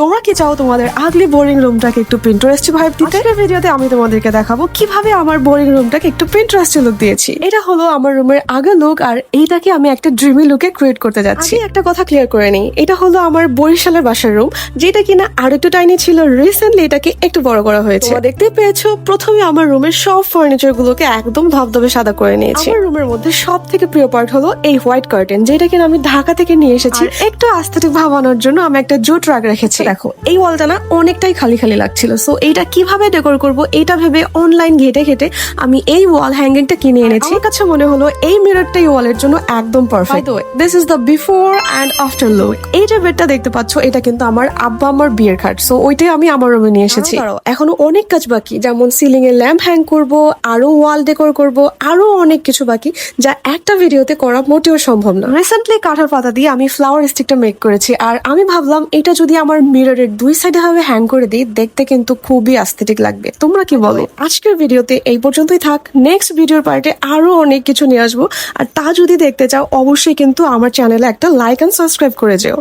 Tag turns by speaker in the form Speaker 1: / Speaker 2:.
Speaker 1: তোমরা কি চাও তোমাদের আগলি বোরিং রুমটাকে একটু পিন্টারেস্টি ভাইব দিতে? আজকের ভিডিওতে আমি তোমাদেরকে দেখাবো কিভাবে আমার বোরিং রুমটাকে একটু পিন্টারেস্টি লুক দিয়েছি। এটা হলো আমার রুমের আগের লুক, আর এইটাকে আমি একটা ড্রিমি লুকে ক্রিয়েট করতে যাচ্ছি। একটা কথা ক্লিয়ার করে নিই, এটা হলো আমার বরিশালের বাসার রুম, যেটা কিনা আর একটু টাইনি ছিল। রিসেন্টলি এটাকে একটু বড় করা হয়েছে। তোমরা দেখতে পেয়েছো, প্রথমে আমার রুমের সব ফার্নিচার গুলোকে একদম ধবধবে সাদা করে নিয়েছি। আমার রুমের মধ্যে সব থেকে প্রিয় পার্ট হলো এই হোয়াইট কার্টেন, যেটা কিনা আমি ঢাকা থেকে নিয়ে এসেছি। একটু আস্থেটিক ভাবানোর জন্য আমি একটা জুট রাগ রেখেছি। দেখো এই ওয়ালটা না অনেকটাই খালি খালি লাগছিল, সো এইটা কিভাবে ডেকোর করব এইটা ভেবে অনলাইন ঘেটে ঘেটে আমি এই ওয়াল হ্যাঙ্গিংটা কিনে এনেছি। আমার কাছে মনে হলো এই মিররটা এই ওয়ালের জন্য একদম perfect. This is the before and after look. এই যে বেডটা দেখতে পাচ্ছ, এটা কিন্তু আমার আব্বা আমার বিয়ের খাট, সো ওইটাই আমি আমার রুমে নিয়ে এসেছি। এখনো অনেক কাজ বাকি, যেমন সিলিং এ ল্যাম্প হ্যাং করব, আরো ওয়াল ডেকোর করব, আরো অনেক কিছু বাকি, যা একটা ভিডিওতে করা মোটেও সম্ভব না। রিসেন্টলি কাঠের পাতা দিয়ে আমি ফ্লাওয়ার স্টিকটা মেক করেছি, আর আমি ভাবলাম এটা যদি আমার মিররের দুই সাইডে ভাবে হ্যাং করে দিই, দেখতে কিন্তু খুবই অ্যাস্থেটিক লাগবে। তোমরা কি বলো? আজকের ভিডিওতে এই পর্যন্তই থাক। নেক্সট ভিডিওর পার্টে আরো অনেক কিছু নিয়ে আসবো, আর তা যদি দেখতে চাও অবশ্যই কিন্তু আমার চ্যানেলে একটা লাইক এন্ড সাবস্ক্রাইব করে যেও।